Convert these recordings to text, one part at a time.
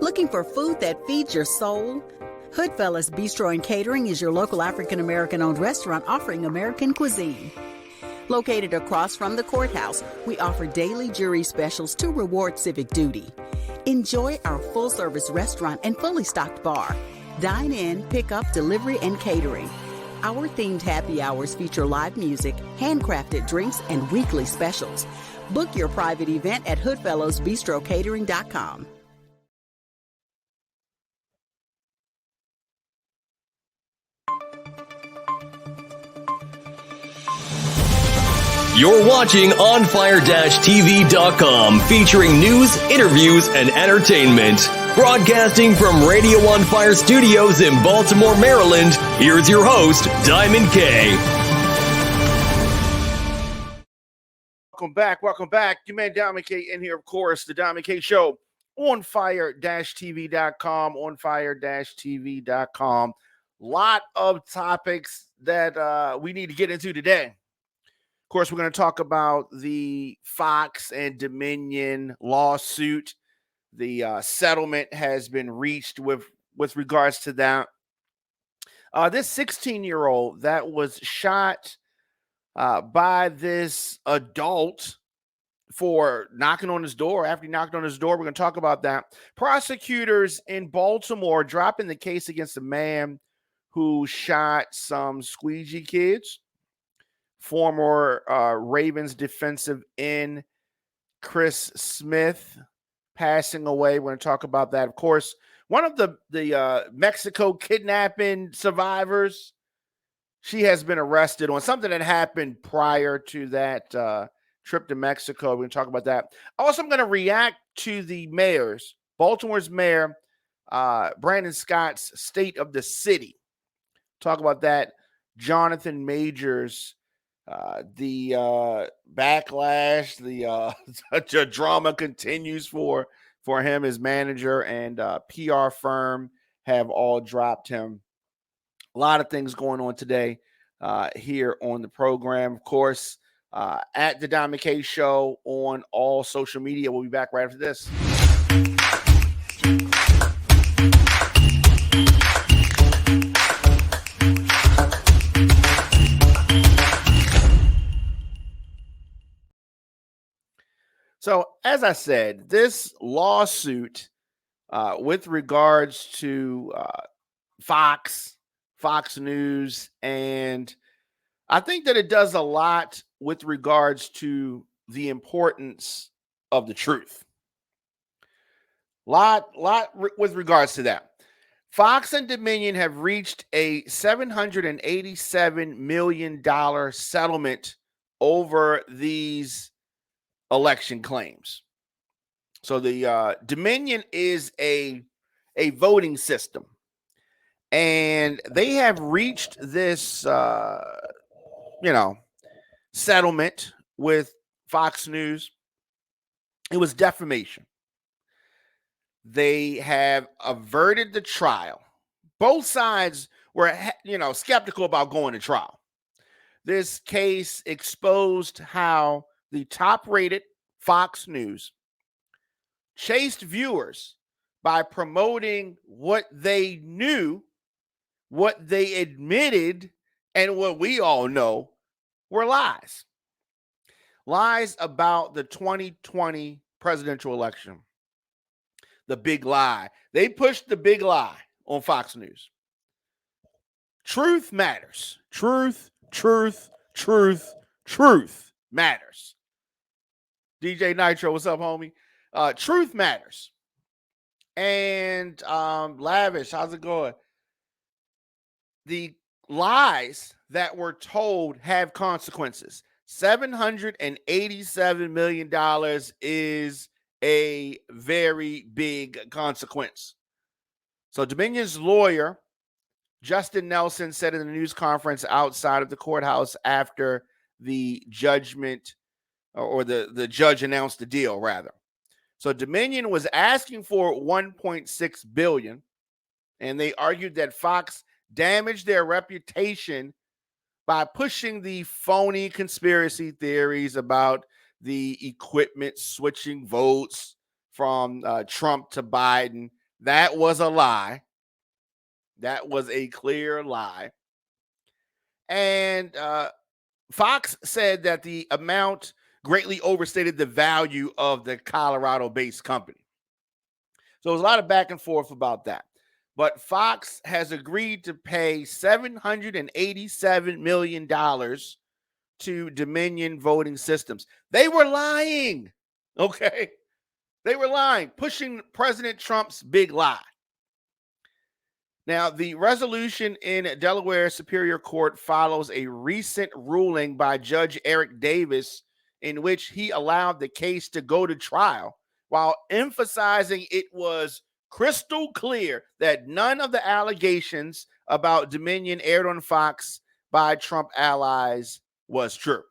Looking for food that feeds your soul? Hoodfellas Bistro and Catering is your local African-American owned restaurant offering American cuisine. Located across from the courthouse, we offer daily jury specials to reward civic duty. Enjoy our full-service restaurant and fully stocked bar. Dine in, pick up, delivery, and catering. Our themed happy hours feature live music, handcrafted drinks, and weekly specials. Book your private event at hoodfellowsbistrocatering.com. You're watching OnFire-TV.com, featuring news, interviews, and entertainment. Broadcasting from Radio On Fire Studios in Baltimore, Maryland, here's your host, Diamond K. Welcome back. Your man Diamond K in here, of course, the Diamond K Show on Fire-TV.com, OnFire-TV.com. Lot of topics that we need to get into today. Of course, we're going to talk about the Fox and Dominion lawsuit. The settlement has been reached with regards to that. This 16-year-old that was shot by this adult for knocking on his door. After he knocked on his door, we're going to talk about that. Prosecutors in Baltimore dropping the case against a man who shot some squeegee kids. Former Ravens defensive end Chris Smith passing away. We're going to talk about that. Of course, one of the Mexico kidnapping survivors, she has been arrested on something that happened prior to that trip to Mexico. We're going to talk about that. Also, I'm going to react to the mayor's, Baltimore's mayor, Brandon Scott's State of the City. Talk about that. Jonathan Majors, the backlash, the drama continues for him. His manager and PR firm have all dropped him. A lot of things going on today here on the program. Of course, at the Diamond K Show on all social media. We'll be back right after this. So, as I said, this lawsuit with regards to Fox News, and I think that it does a lot with regards to the importance of the truth. Lot with regards to that. Fox and Dominion have reached a $787 million settlement over these election claims. So the Dominion is a voting system, and they have reached this settlement with Fox News. It was defamation. They have averted the trial. Both sides were skeptical about going to trial. This case exposed how the top-rated Fox News chased viewers by promoting what they knew, what they admitted, and what we all know were lies. Lies about the 2020 presidential election. The big lie. They pushed the big lie on Fox News. Truth matters. Truth matters. DJ Nitro, what's up, homie? Truth matters. And Lavish, how's it going? The lies that were told have consequences. $787 million is a very big consequence. So Dominion's lawyer, Justin Nelson, said in the news conference outside of the courthouse after the judgment, or the judge announced the deal, rather. So Dominion was asking for $1.6 billion, and they argued that Fox damaged their reputation by pushing the phony conspiracy theories about the equipment switching votes from Trump to Biden That was a lie. That was a clear lie. And Fox said that the amount greatly overstated the value of the Colorado-based company. So there's a lot of back and forth about that. But Fox has agreed to pay $787 million to Dominion Voting Systems. They were lying. Okay. They were lying, pushing President Trump's big lie. Now, the resolution in Delaware Superior Court follows a recent ruling by Judge Eric Davis in which he allowed the case to go to trial while emphasizing it was crystal clear that none of the allegations about Dominion aired on Fox by Trump allies was true.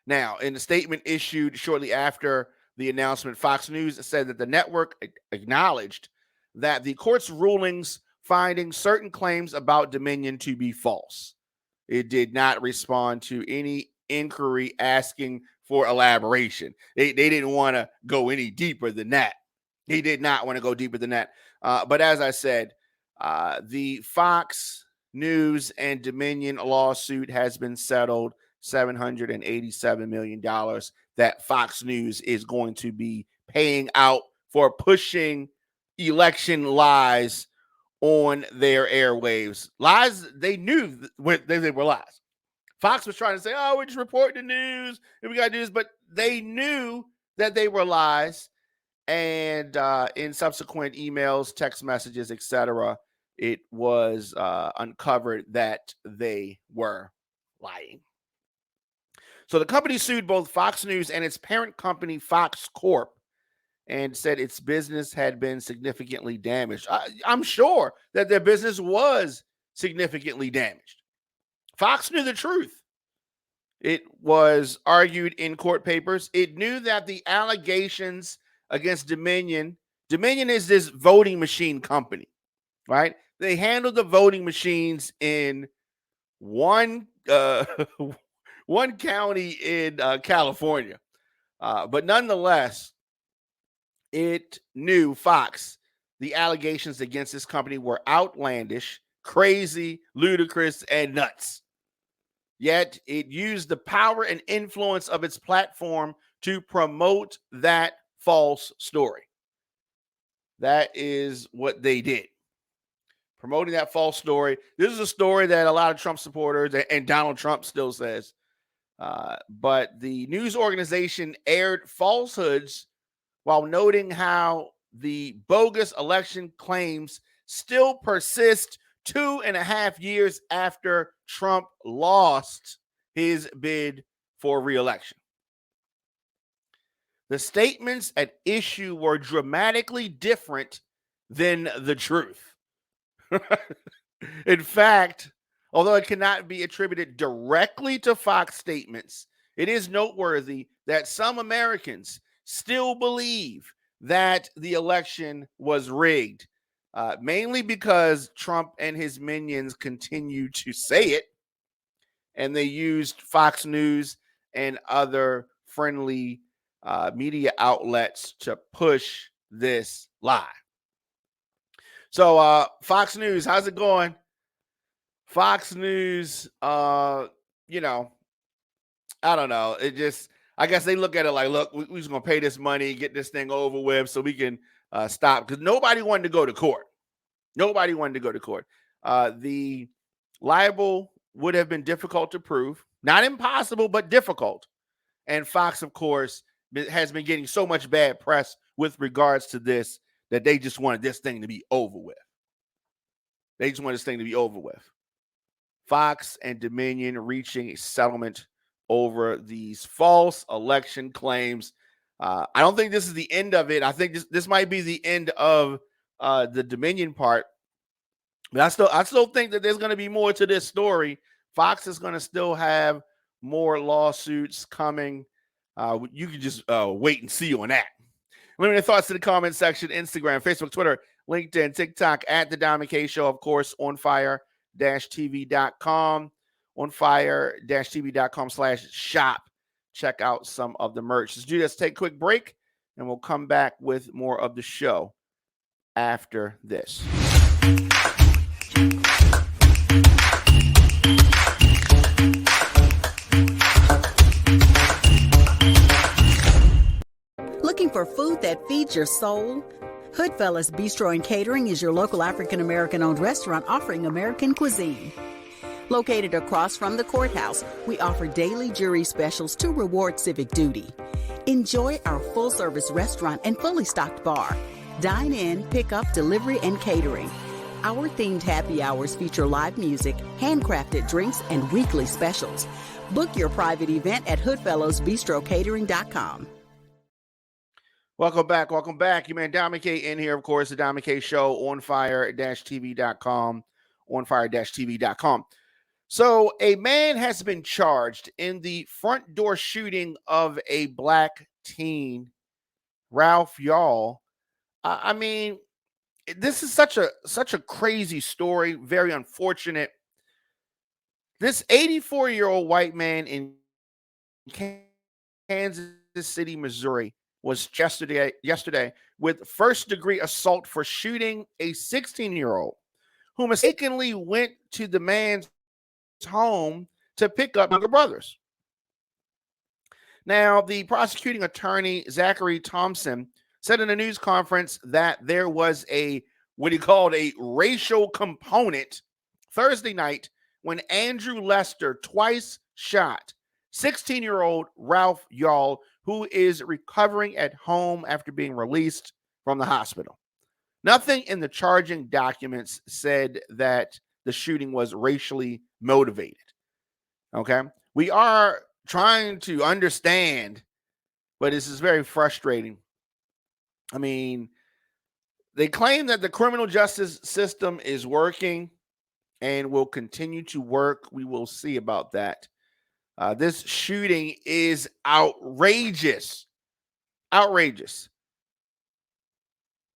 Now, in a statement issued shortly after the announcement, Fox News said that the network acknowledged that the court's rulings finding certain claims about Dominion to be false. It did not respond to any inquiry asking for elaboration. They didn't want to go any deeper than that. He did not want to go deeper than that. But as I said, the Fox News and Dominion lawsuit has been settled, $787 million that Fox News is going to be paying out for pushing election lies on their airwaves. Lies they knew they were lies. Fox was trying to say, oh, we're just reporting the news and we got to do this, but they knew that they were lies. And in subsequent emails, text messages, etc., it was uncovered that they were lying. So the company sued both Fox News and its parent company, Fox Corp, and said its business had been significantly damaged. I'm sure that their business was significantly damaged. Fox knew the truth. It was argued in court papers. It knew that the allegations against Dominion is this voting machine company, right? They handle the voting machines in one county in California. But nonetheless, it knew, Fox, the allegations against this company were outlandish, crazy, ludicrous, and nuts. Yet it used the power and influence of its platform to promote that false story. That is what they did. Promoting that false story. This is a story that a lot of Trump supporters and Donald Trump still says. But the news organization aired falsehoods while noting how the bogus election claims still persist 2.5 years after Trump lost his bid for re-election. The statements at issue were dramatically different than the truth. In fact, although it cannot be attributed directly to Fox statements, it is noteworthy that some Americans still believe that the election was rigged, mainly because Trump and his minions continue to say it, and they used Fox News and other friendly media outlets to push this lie. So Fox News, how's it going? Fox News, I don't know. It just, I guess they look at it like, look, we're just going to pay this money, get this thing over with so we can stop. Because nobody wanted to go to court. Nobody wanted to go to court. The libel would have been difficult to prove. Not impossible, but difficult. And Fox, of course, has been getting so much bad press with regards to this that they just wanted this thing to be over with. They just wanted this thing to be over with. Fox and Dominion reaching a settlement over these false election claims. I don't think this is the end of it. I think this might be the end of the Dominion part. But I still think that there's going to be more to this story. Fox is going to still have more lawsuits coming. You can just wait and see on that. Let me know your thoughts in the comment section. Instagram, Facebook, Twitter, LinkedIn, TikTok, at The Diamond K Show. Of course, onfire-tv.com. onfire-tv.com/shop. Check out some of the merch. Let's do this. Take a quick break. and we'll come back with more of the show after this. Looking for food that feeds your soul? Hoodfellas Bistro and Catering is your local African-American owned restaurant offering American cuisine. Located across from the courthouse, we offer daily jury specials to reward civic duty. Enjoy our full-service restaurant and fully stocked bar. Dine in, pick up, delivery, and catering. Our themed happy hours feature live music, handcrafted drinks, and weekly specials. Book your private event at hoodfellowsbistrocatering.com. Welcome back. Welcome back. You man, Diamond K in here, of course, the Diamond K Show on fire-tv.com, on fire-tv.com. So a man has been charged in the front door shooting of a black teen, Ralph Y'all. I mean, this is such a crazy story, very unfortunate. This 84-year-old white man in Kansas City, Missouri, was yesterday with first-degree assault for shooting a 16-year-old who mistakenly went to the man's home to pick up younger brothers. Now, the prosecuting attorney, Zachary Thompson, said in a news conference that there was what he called a racial component Thursday night when Andrew Lester twice shot 16-year-old Ralph Y'all, who is recovering at home after being released from the hospital. Nothing in the charging documents said that the shooting was racially motivated. Okay? We are trying to understand, but this is very frustrating. I mean, they claim that the criminal justice system is working and will continue to work. We will see about that. This shooting is outrageous. Outrageous.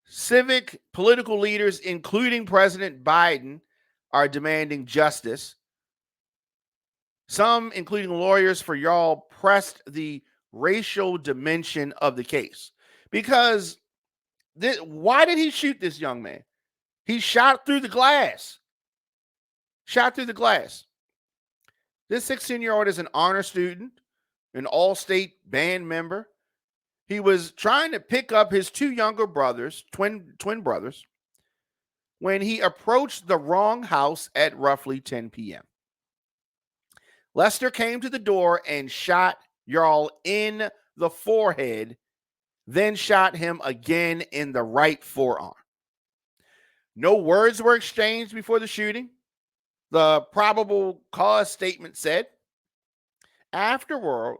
Civic political leaders, including President Biden, are demanding justice. Some, including lawyers for Y'all, pressed the racial dimension of the case. Because why did he shoot this young man? He shot through the glass. Shot through the glass. This 16-year-old is an honor student, an all-state band member. He was trying to pick up his two younger brothers, twin brothers, when he approached the wrong house at roughly 10 p.m. Lester came to the door and shot Y'all in the forehead, then shot him again in the right forearm. No words were exchanged before the shooting. The probable cause statement said, afterward,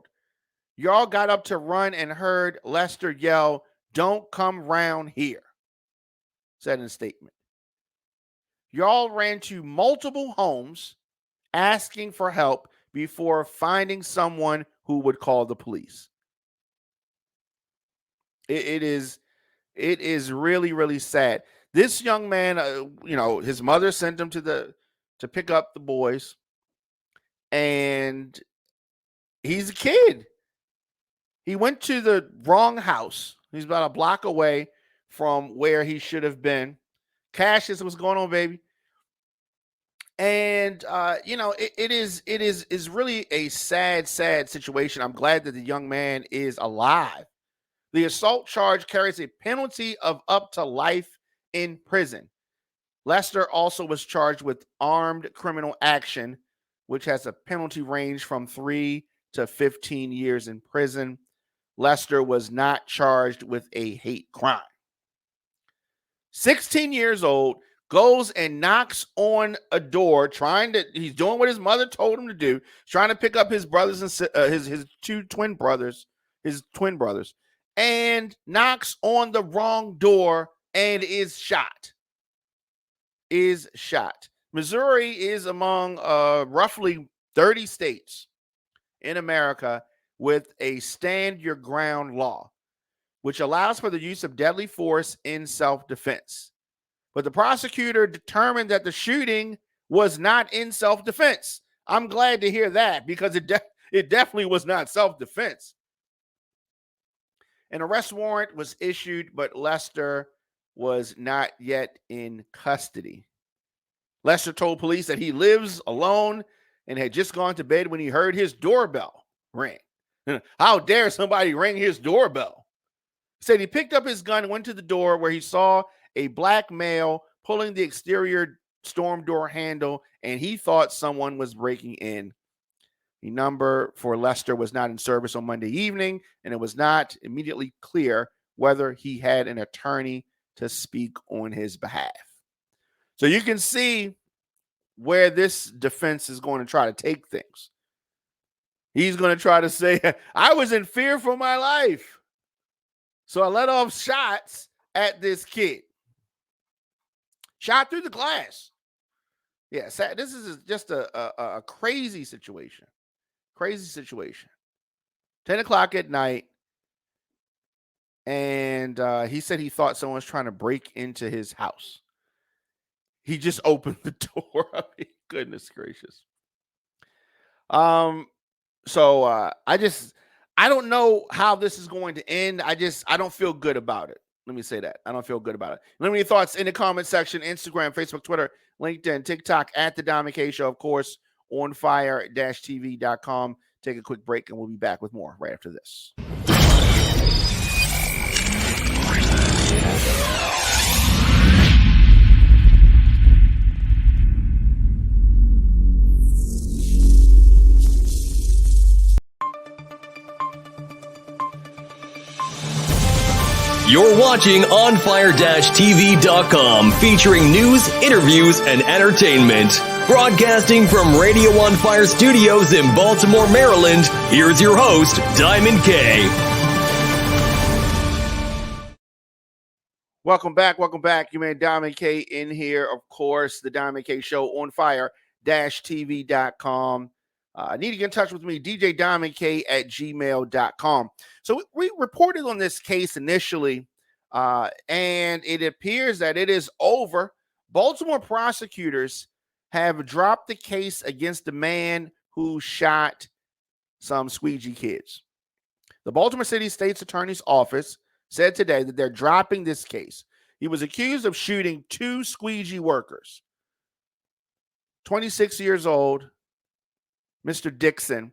Y'all got up to run and heard Lester yell, "Don't come round here," said in a statement. Y'all ran to multiple homes asking for help before finding someone who would call the police. It is really, really sad. This young man, his mother sent him to pick up the boys, and he's a kid. He went to the wrong house. He's about a block away from where he should have been. Cassius, what's going on, baby? And it is really a sad situation. I'm glad that the young man is alive. The assault charge carries a penalty of up to life in prison. Lester also was charged with armed criminal action, which has a penalty range from 3 to 15 years in prison. Lester was not charged with a hate crime. 16 years old, goes and knocks on a door, he's doing what his mother told him to do, trying to pick up his brothers and his twin brothers, and knocks on the wrong door and is shot. Missouri is among roughly 30 states in America with a stand your ground law, which allows for the use of deadly force in self-defense. But the prosecutor determined that the shooting was not in self-defense. I'm glad to hear that, because it definitely was not self-defense. An arrest warrant was issued, but Lester was not yet in custody. Lester told police that he lives alone and had just gone to bed when he heard his doorbell ring. How dare somebody ring his doorbell? He said he picked up his gun and went to the door where he saw a black male pulling the exterior storm door handle, and he thought someone was breaking in. The number for Lester was not in service on Monday evening, and it was not immediately clear whether he had an attorney to speak on his behalf. So you can see where this defense is going to try to take things. He's going to try to say, I was in fear for my life, so I let off shots at this kid. Shot through the glass. Yeah, this is just a crazy situation. Crazy situation. 10 o'clock at night. And he said he thought someone was trying to break into his house. He just opened the door. I mean, goodness gracious. So I don't know how this is going to end. I don't feel good about it. Let me say that. I don't feel good about it. Let me know your thoughts in the comment section. Instagram, Facebook, Twitter, LinkedIn, TikTok, at The Diamond K Show, of course, on fire-tv.com. Take a quick break, and we'll be back with more right after this. You're watching OnFire-TV.com, featuring news, interviews, and entertainment. Broadcasting from Radio on Fire Studios in Baltimore, Maryland, here's your host, Diamond K. Welcome back. You man, Diamond K in here. Of course, the Diamond K Show on fire-tv.com. Need to get in touch with me, djdiamondk@gmail.com. So we reported on this case initially, and it appears that it is over. Baltimore prosecutors have dropped the case against the man who shot some squeegee kids. The Baltimore City State's Attorney's Office said today that they're dropping this case. He was accused of shooting two squeegee workers. 26 years old, Mr. Dixon,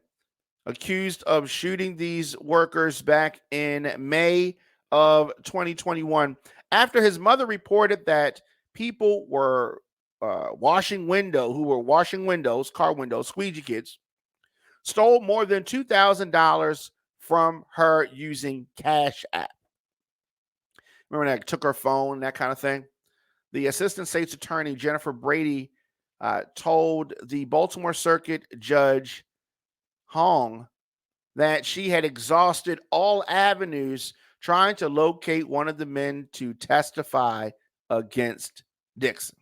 accused of shooting these workers back in May of 2021 after his mother reported that people were washing windows, car windows, squeegee kids, stole more than $2,000 from her using Cash App. Remember that took her phone, that kind of thing? The Assistant State's Attorney, Jennifer Brady, told the Baltimore Circuit Judge Hong that she had exhausted all avenues trying to locate one of the men to testify against Dixon.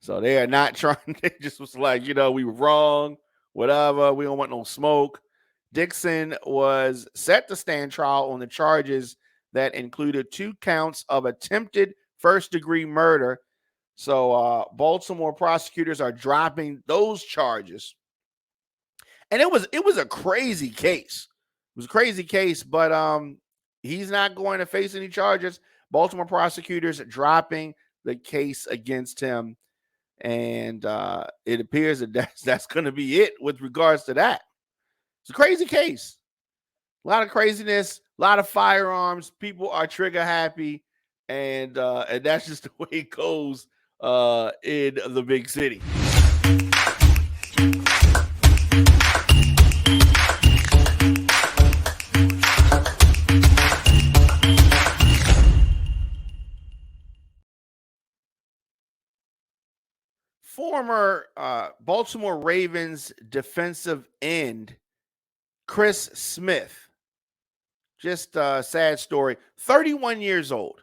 So they are not trying, they just was like, we were wrong, whatever, we don't want no smoke. Dixon was set to stand trial on the charges that included 2 counts of attempted first-degree murder. So Baltimore prosecutors are dropping those charges. And it was a crazy case. It was a crazy case, but he's not going to face any charges. Baltimore prosecutors dropping the case against him. And it appears that that's going to be it with regards to that. It's a crazy case. A lot of craziness, a lot of firearms. People are trigger happy. And that's just the way it goes in the big city. Former Baltimore Ravens defensive end Chris Smith, just a sad story, 31 years old,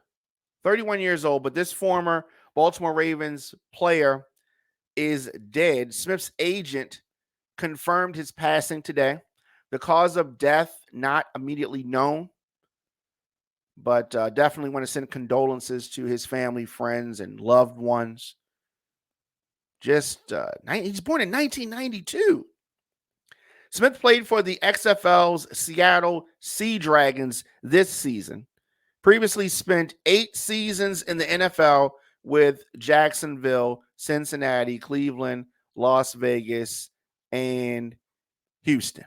but this former Baltimore Ravens player is dead. Smith's agent confirmed his passing today. The cause of death not immediately known, but definitely want to send condolences to his family, friends, and loved ones. He's born in 1992. Smith played for the XFL's Seattle Sea Dragons this season. Previously spent 8 seasons in the NFL with Jacksonville, Cincinnati, Cleveland, Las Vegas, and Houston.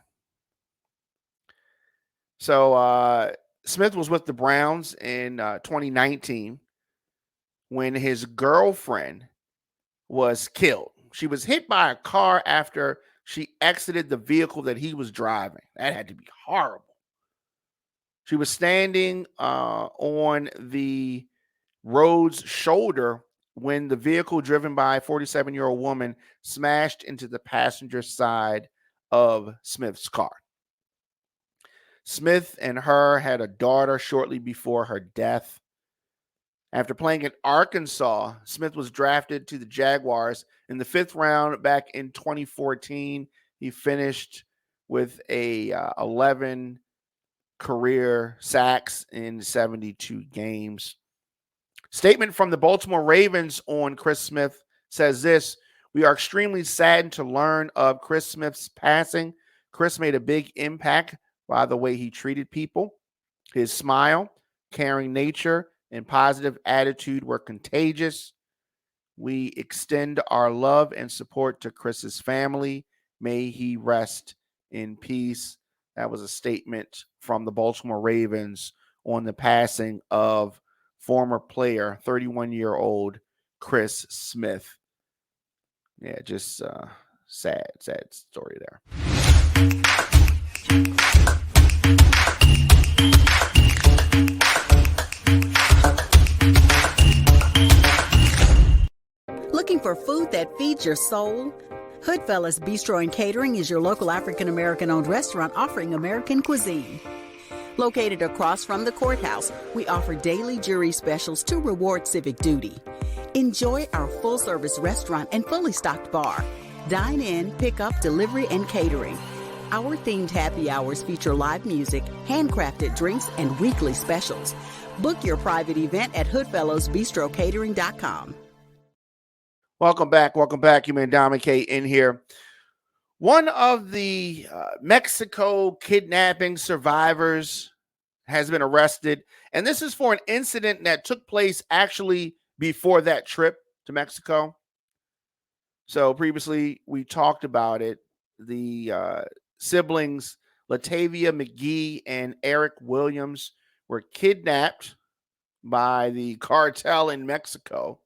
So Smith was with the Browns in 2019 when his girlfriend was killed. She was hit by a car after she exited the vehicle that he was driving. That had to be horrible. She was standing on the road's shoulder when the vehicle driven by a 47-year-old woman smashed into the passenger side of Smith's car. Smith and her had a daughter shortly before her death. After playing in Arkansas, Smith was drafted to the Jaguars in the 5th round back in 2014. He finished with 11 career sacks in 72 games. Statement from the Baltimore Ravens on Chris Smith says this: "We are extremely saddened to learn of Chris Smith's passing. Chris made a big impact by the way he treated people. His smile, caring nature, and positive attitude were contagious. We extend our love and support to Chris's family. May he rest in peace." That was a statement from the Baltimore Ravens on the passing of former player, 31-year-old Chris Smith. Yeah, just sad story there. Looking for food that feeds your soul? Hoodfellas Bistro and Catering is your local African-American owned restaurant offering American cuisine. Located across from the courthouse, we offer daily jury specials to reward civic duty. Enjoy our full-service restaurant and fully stocked bar. Dine in, pick up, delivery, and catering. Our themed happy hours feature live music, handcrafted drinks, and weekly specials. Book your private event at hoodfellowsbistrocatering.com. Welcome back. You may dominate in here. One of the Mexico kidnapping survivors has been arrested, and this is for an incident that took place actually before that trip to Mexico. So previously we talked about it. The siblings Latavia McGee and Eric Williams were kidnapped by the cartel in Mexico.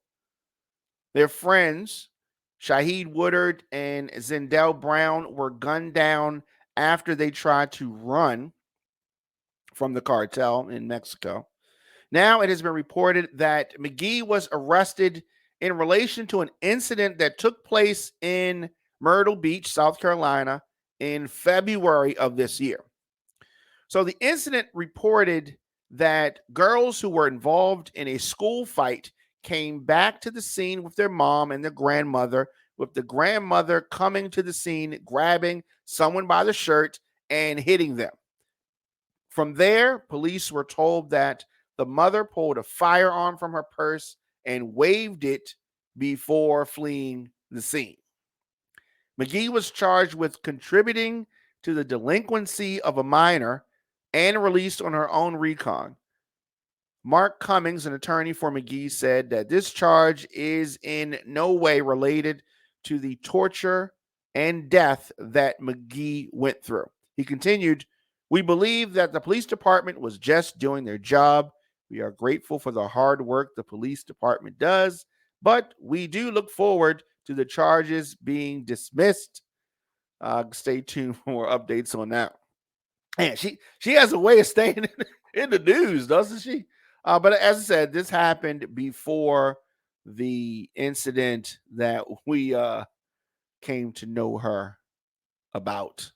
Their friends, Shaheed Woodard and Zindell Brown, were gunned down after they tried to run from the cartel in Mexico. Now it has been reported that McGee was arrested in relation to an incident that took place in Myrtle Beach, South Carolina, in February of this year. So the incident reported that girls who were involved in a school fight came back to the scene with their mom and their grandmother, with the grandmother coming to the scene, grabbing someone by the shirt and hitting them. From there, police were told that the mother pulled a firearm from her purse and waved it before fleeing the scene. McGee was charged with contributing to the delinquency of a minor and released on her own recon. Mark Cummings, an attorney for McGee, said that this charge is in no way related to the torture and death that McGee went through. He continued, "We believe that the police department was just doing their job. We are grateful for the hard work the police department does, but we do look forward to the charges being dismissed." Stay tuned for more updates on that. And she has a way of staying in the news, doesn't she? But as I said, this happened before the incident that we came to know her about.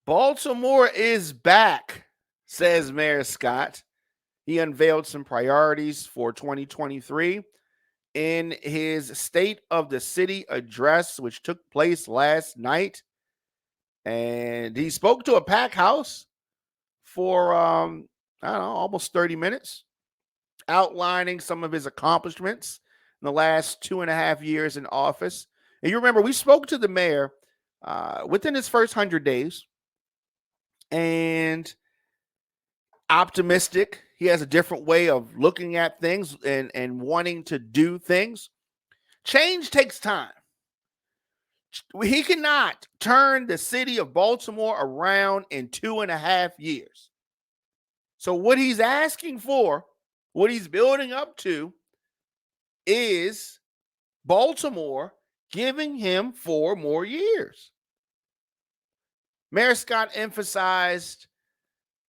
Baltimore is back, says Mayor Scott. He unveiled some priorities for 2023 in his State of the City address, which took place last night. And he spoke to a packed house for, I don't know, almost 30 minutes, outlining some of his accomplishments in the last 2.5 years in office. And you remember, we spoke to the mayor within his first 100 days, and optimistic. He has a different way of looking at things and wanting to do things. Change takes time. He cannot turn the city of Baltimore around in 2.5 years. So what he's asking for, what he's building up to, is Baltimore giving him 4 more years. Mayor Scott emphasized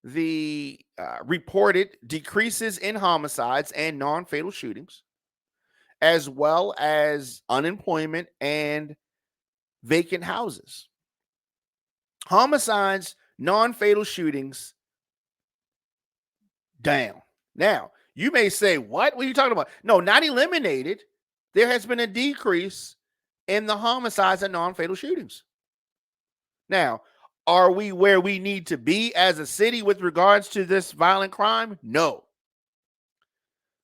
the reported decreases in homicides and non-fatal shootings, as well as unemployment and vacant houses. Homicides, non-fatal shootings, down. Now, you may say, what are you talking about? No, not eliminated. There has been a decrease in the homicides and non-fatal shootings. Now, are we where we need to be as a city with regards to this violent crime? No.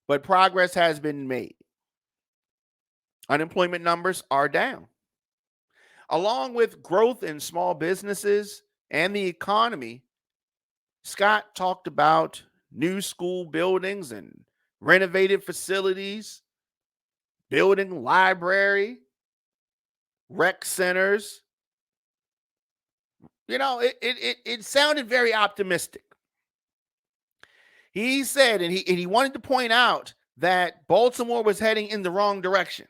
But progress has been made. Unemployment numbers are down. Along with growth in small businesses and the economy, Scott talked about new school buildings and renovated facilities, building library, rec centers. You know, it sounded very optimistic. He said, and he wanted to point out that Baltimore was heading in the wrong direction.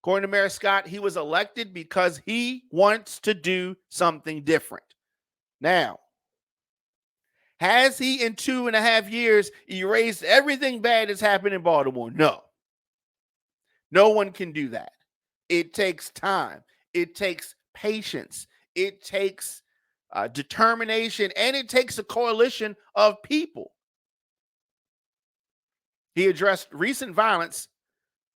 According to Mayor Scott, he was elected because he wants to do something different. Now, has he in 2.5 years erased everything bad that's happened in Baltimore? No. No one can do that. It takes time. It takes patience. It takes determination, and it takes a coalition of people. He addressed recent violence,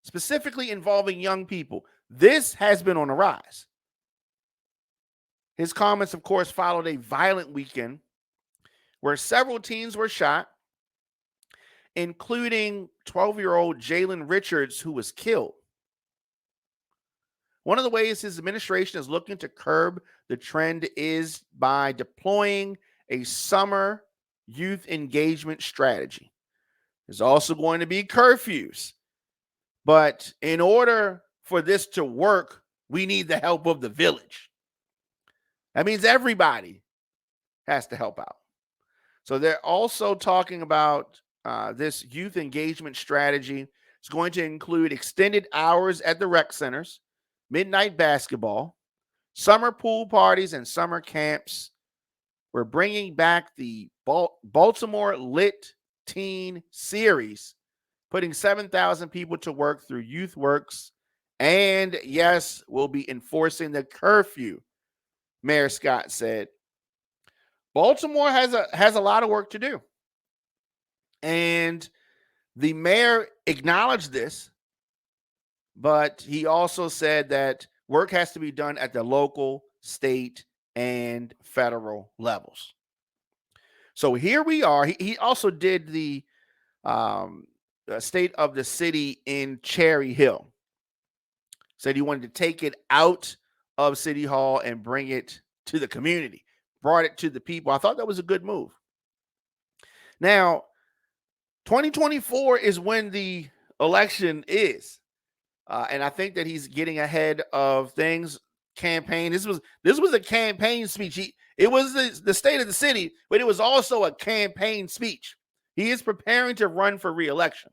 specifically involving young people. This has been on the rise. His comments, of course, followed a violent weekend where several teens were shot, including 12-year-old Jalen Richards, who was killed. One of the ways his administration is looking to curb the trend is by deploying a summer youth engagement strategy. There's also going to be curfews. But in order for this to work, we need the help of the village. That means everybody has to help out. So they're also talking about this youth engagement strategy. It's going to include extended hours at the rec centers, midnight basketball, summer pool parties, and summer camps. We're bringing back the Baltimore Lit Teen Series, putting 7,000 people to work through Youth Works. And yes, we'll be enforcing the curfew, Mayor Scott said. Baltimore has a lot of work to do. And the mayor acknowledged this, but he also said that work has to be done at the local, state, and federal levels. So here we are. He also did the State of the City in Cherry Hill. Said he wanted to take it out of City Hall and bring it to the community. Brought it to the people. I thought that was a good move. Now, 2024 is when the election is. And I think that he's getting ahead of things. Campaign. This was a campaign speech. It was the State of the City, but it was also a campaign speech. He is preparing to run for re-election.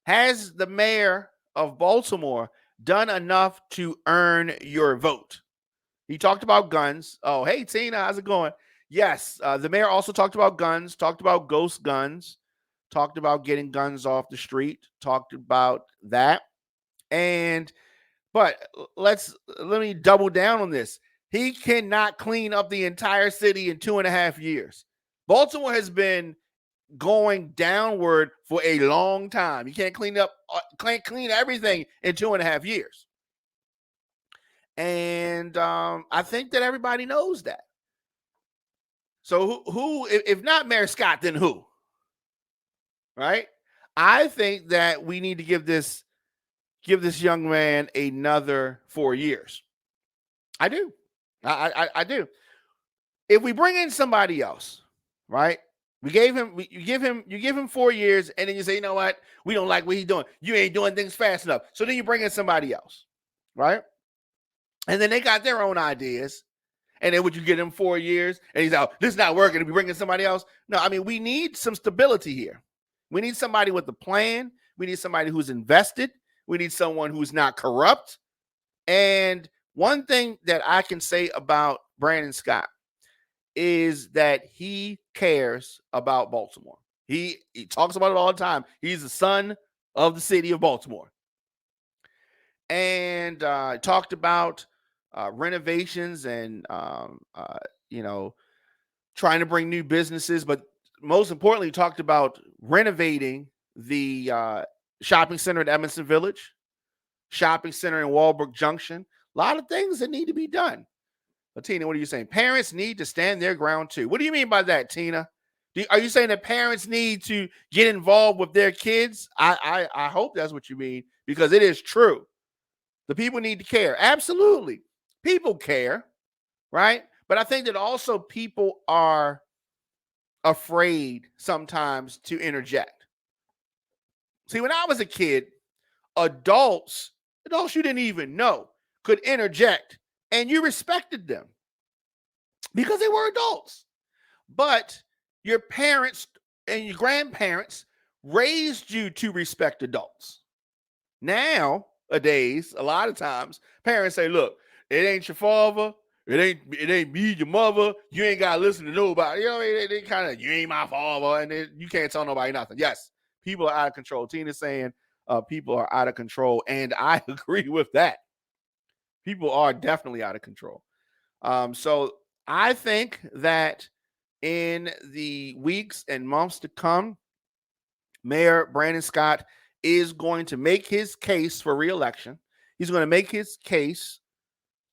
Has the mayor of Baltimore done enough to earn your vote? He talked about guns. Oh, hey, Tina, how's it going? Yes, the mayor also talked about guns, talked about ghost guns, talked about getting guns off the street, talked about that. But let me double down on this. He cannot clean up the entire city in 2.5 years. Baltimore has been going downward for a long time. You can't clean everything in 2.5 years. And I think that everybody knows that. So who if not Mayor Scott, then who? Right? I think that we need to give this young man another 4 years. I do. I do. If we bring in somebody else, right? You give him 4 years, and then you say, you know what? We don't like what he's doing. You ain't doing things fast enough. So then you bring in somebody else, right? And then they got their own ideas. And then would you get him 4 years? And he's out, this is not working. If we bring in somebody else. No, I mean, we need some stability here. We need somebody with a plan. We need somebody who's invested. We need someone who's not corrupt. And one thing that I can say about Brandon Scott is that he cares about Baltimore. He talks about it all the time. He's the son of the city of Baltimore. And talked about renovations and, trying to bring new businesses. But most importantly, talked about renovating the shopping center at Evanston Village, shopping center in Walbrook Junction. A lot of things that need to be done. But Tina, what are you saying? Parents need to stand their ground too. What do you mean by that, Tina? Are you saying that parents need to get involved with their kids? I hope that's what you mean, because it is true. The people need to care. Absolutely. People care, right? But I think that also people are afraid sometimes to interject. See, when I was a kid, adults you didn't even know could interject, and you respected them because they were adults. But your parents and your grandparents raised you to respect adults. Nowadays, a lot of times, parents say, look, it ain't your father, it ain't me, your mother, you ain't got to listen to nobody. You know, they kind of, you ain't my father, and you can't tell nobody nothing. Yes, people are out of control. Tina's saying people are out of control, and I agree with that. People are definitely out of control. So I think that in the weeks and months to come, Mayor Brandon Scott is going to make his case for re-election. He's going to make his case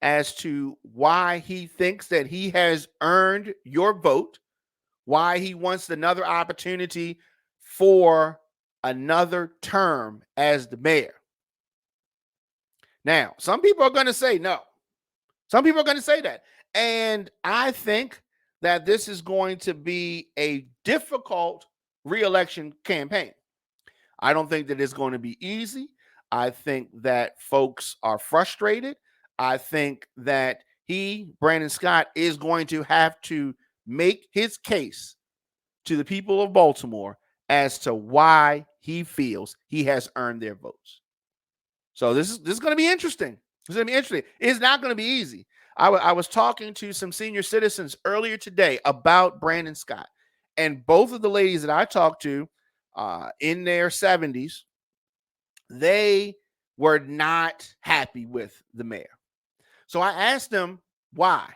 as to why he thinks that he has earned your vote, why he wants another opportunity for another term as the mayor. Now, some people are going to say no. Some people are going to say that. And I think that this is going to be a difficult re-election campaign. I don't think that it's going to be easy. I think that folks are frustrated. I think that Brandon Scott, is going to have to make his case to the people of Baltimore as to why he feels he has earned their votes. So this is going to be interesting. It's going to be interesting. It's not going to be easy. I was talking to some senior citizens earlier today about Brandon Scott, and both of the ladies that I talked to in their 70s, they were not happy with the mayor. So I asked them, why?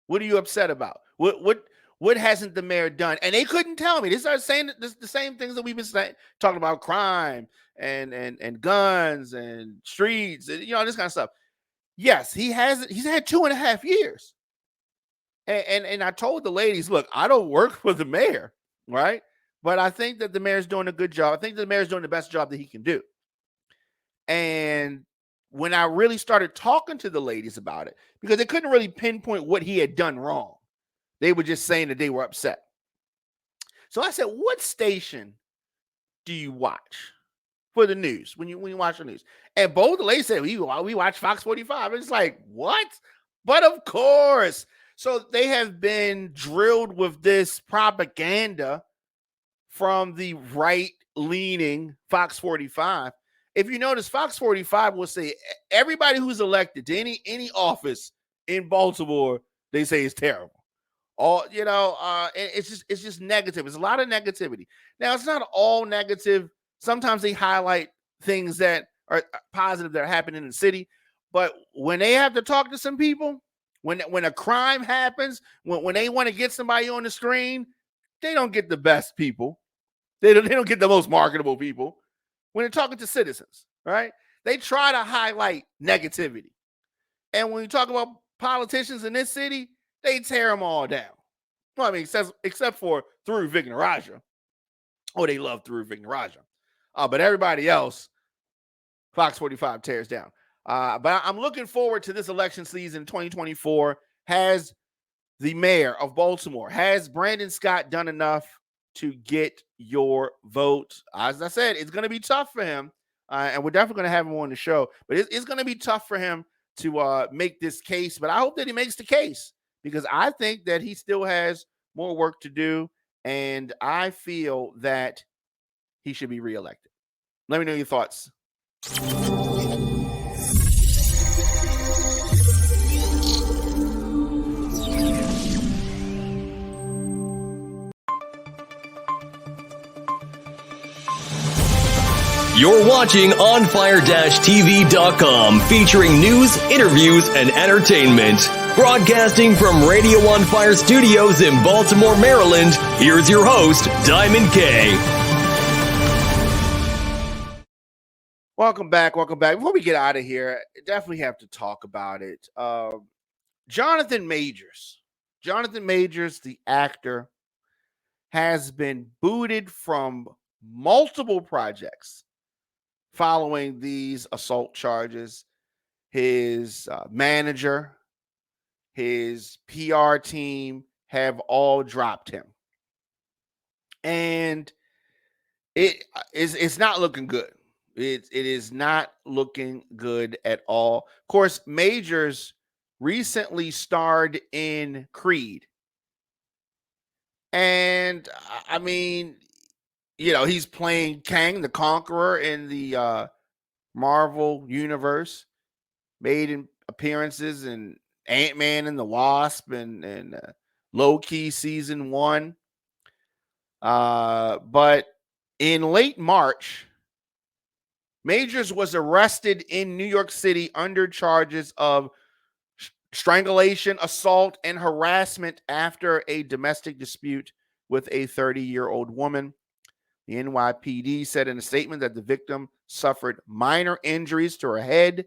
What are you upset about? What hasn't the mayor done? And they couldn't tell me. They started saying the same things that we've been saying, talking about crime and guns and streets, and this kind of stuff. Yes, he's had 2.5 years. And I told the ladies, look, I don't work for the mayor, right? But I think that the mayor's doing a good job. I think the mayor's doing the best job that he can do. And when I really started talking to the ladies about it, because they couldn't really pinpoint what he had done wrong, they were just saying that they were upset. So I said, what station do you watch for the news when you watch the news? And both the ladies said, we watch Fox 45. It's like, what? But of course. So they have been drilled with this propaganda from the right-leaning Fox 45. If you notice, Fox 45 will say everybody who's elected to any office in Baltimore, they say is terrible. It's just negative. It's a lot of negativity. Now, it's not all negative. Sometimes they highlight things that are positive that are happening in the city. But when they have to talk to some people, when a crime happens, when they want to get somebody on the screen, they don't get the best people. They don't get the most marketable people when they're talking to citizens, right? They try to highlight negativity. And when you talk about politicians in this city, they tear them all down. Well, I mean, except for through Vignaraja. Oh, they love through Vignaraja. But everybody else, Fox 45 tears down. But I'm looking forward to this election season 2024. Has the mayor of Baltimore, has Brandon Scott done enough to get your vote? As I said, it's going to be tough for him. And we're definitely going to have him on the show. But it's going to be tough for him to make this case. But I hope that he makes the case, because I think that he still has more work to do. And I feel that he should be reelected. Let me know your thoughts. You're watching OnFire-TV.com, featuring news, interviews, and entertainment. Broadcasting from Radio On Fire Studios in Baltimore, Maryland, here's your host, Diamond K. Welcome back. Before we get out of here, I definitely have to talk about it. Jonathan Majors, the actor, has been booted from multiple projects following these assault charges. His manager, his PR team have all dropped him. And it's not looking good. It is not looking good at all. Of course, Majors recently starred in Creed. And I mean, he's playing Kang the Conqueror in the Marvel universe, made appearances in Ant-Man and the Wasp and Loki season 1. But in late March, Majors was arrested in New York City under charges of strangulation, assault, and harassment after a domestic dispute with a 30-year-old woman. The NYPD said in a statement that the victim suffered minor injuries to her head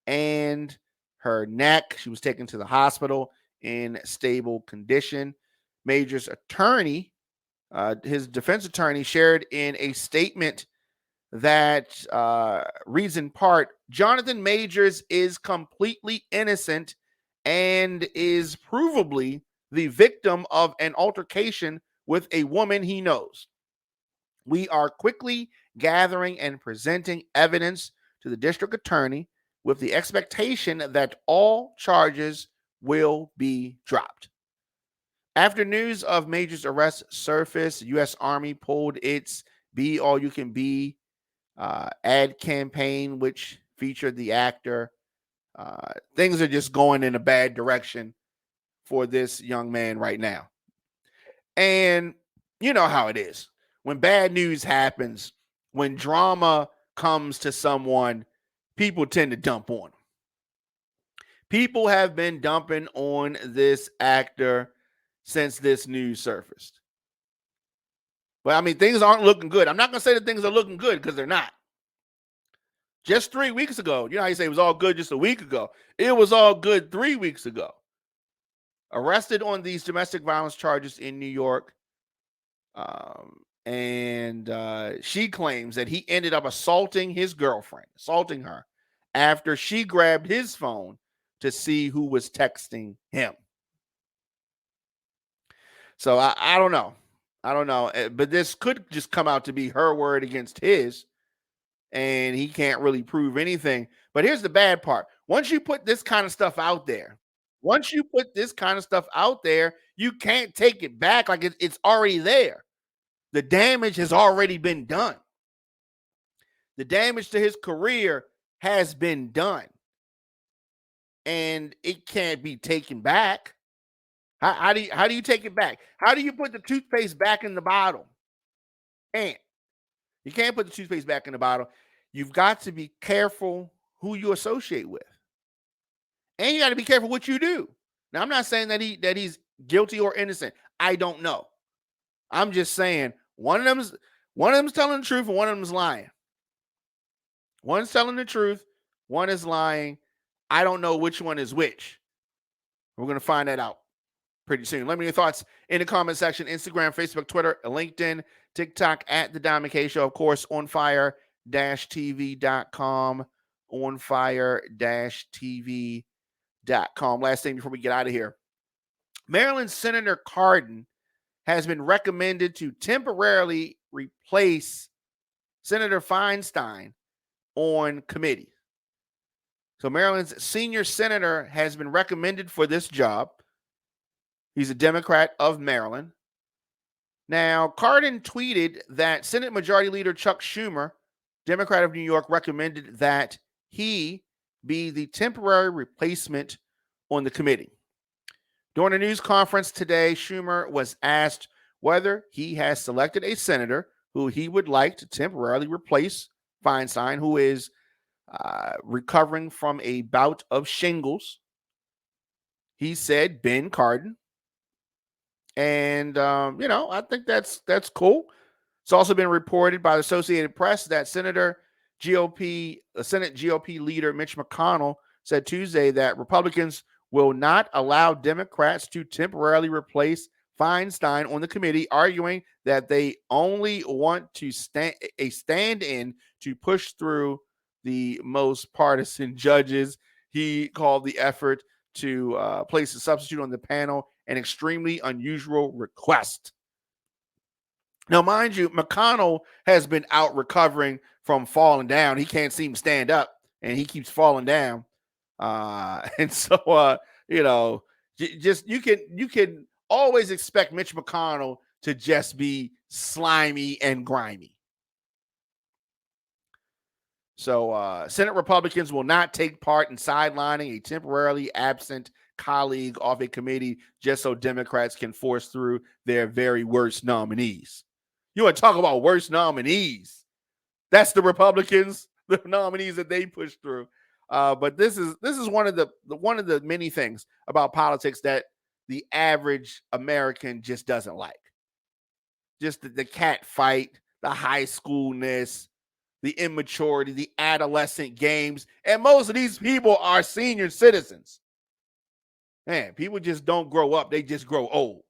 and her neck. She was taken to the hospital in stable condition. Major's attorney, his defense attorney, shared in a statement that reads in part, Jonathan Majors is completely innocent and is provably the victim of an altercation with a woman he knows. We are quickly gathering and presenting evidence to the district attorney with the expectation that all charges will be dropped. After news of Major's arrest surfaced, the U.S. Army pulled its Be All You Can Be ad campaign, which featured the actor. Things are just going in a bad direction for this young man right now. And you know how it is. When bad news happens, when drama comes to someone, people tend to dump on them. People have been dumping on this actor since this news surfaced. But I mean, things aren't looking good. I'm not going to say that things are looking good, because they're not. Just 3 weeks ago, you know how you say it was all good just a week ago? It was all good 3 weeks ago. Arrested on these domestic violence charges in New York. And she claims that he ended up assaulting his girlfriend, assaulting her, after she grabbed his phone to see who was texting him. So I don't know. But this could just come out to be her word against his, and he can't really prove anything. But here's the bad part. Once you put this kind of stuff out there, you can't take it back. Like it's already there. The damage has already been done. The damage to his career has been done. And it can't be taken back. How do you take it back? How do you put the toothpaste back in the bottle? You can't put the toothpaste back in the bottle. You've got to be careful who you associate with. And you got to be careful what you do. Now, I'm not saying that he's guilty or innocent. I don't know. I'm just saying one of them's telling the truth and one of them's lying. One's telling the truth, one is lying. I don't know which one is which. We're going to find that out pretty soon. Let me know your thoughts in the comment section. Instagram, Facebook, Twitter, LinkedIn, TikTok at The Diamond K Show. Of course, onfire-tv.com. Onfire-tv.com. Last thing before we get out of here. Maryland Senator Cardin has been recommended to temporarily replace Senator Feinstein on committee. So Maryland's senior senator has been recommended for this job. He's a Democrat of Maryland. Now, Cardin tweeted that Senate Majority Leader Chuck Schumer, Democrat of New York, recommended that he be the temporary replacement on the committee. During a news conference today, Schumer was asked whether he has selected a senator who he would like to temporarily replace Feinstein, who is recovering from a bout of shingles. He said Ben Cardin. And, I think that's cool. It's also been reported by the Associated Press that Senate GOP leader Mitch McConnell said Tuesday that Republicans will not allow Democrats to temporarily replace Feinstein on the committee, arguing that they only want to stand-in to push through the most partisan judges. He called the effort to place a substitute on the panel an extremely unusual request. Now, mind you, McConnell has been out recovering from falling down. He can't seem to stand up, and he keeps falling down. And so, just you can always expect Mitch McConnell to just be slimy and grimy. So Senate Republicans will not take part in sidelining a temporarily absent colleague off a committee just so Democrats can force through their very worst nominees. You want to talk about worst nominees? That's the Republicans, the nominees that they push through. But this is one of the many things about politics that the average American just doesn't like. Just the cat fight, the high schoolness, the immaturity, the adolescent games. And most of these people are senior citizens. Man, people just don't grow up. They just grow old.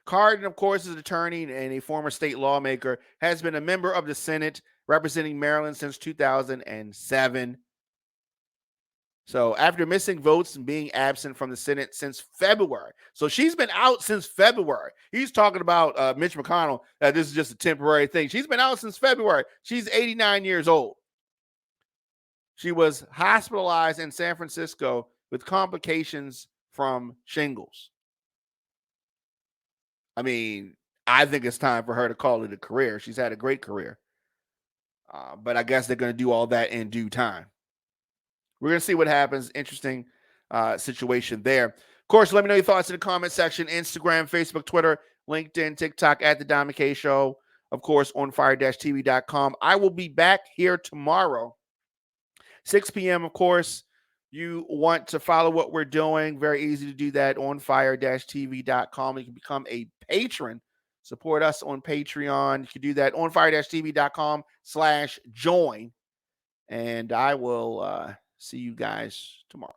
Cardin, of course, is an attorney and a former state lawmaker, has been a member of the Senate representing Maryland since 2007. So after missing votes and being absent from the Senate since February. So she's been out since February. He's talking about Mitch McConnell, that this is just a temporary thing. She's been out since February. She's 89 years old. She was hospitalized in San Francisco with complications from shingles. I mean, I think it's time for her to call it a career. She's had a great career. But I guess they're going to do all that in due time. We're going to see what happens. Interesting situation there. Of course, let me know your thoughts in the comment section. Instagram, Facebook, Twitter, LinkedIn, TikTok at The Diamond K Show. Of course, on fire-tv.com. I will be back here tomorrow, 6 p.m., of course. You want to follow what we're doing. Very easy to do that on fire-tv.com. You can become a patron. Support us on Patreon. You can do that on fire-tv.com/join. And I will see you guys tomorrow.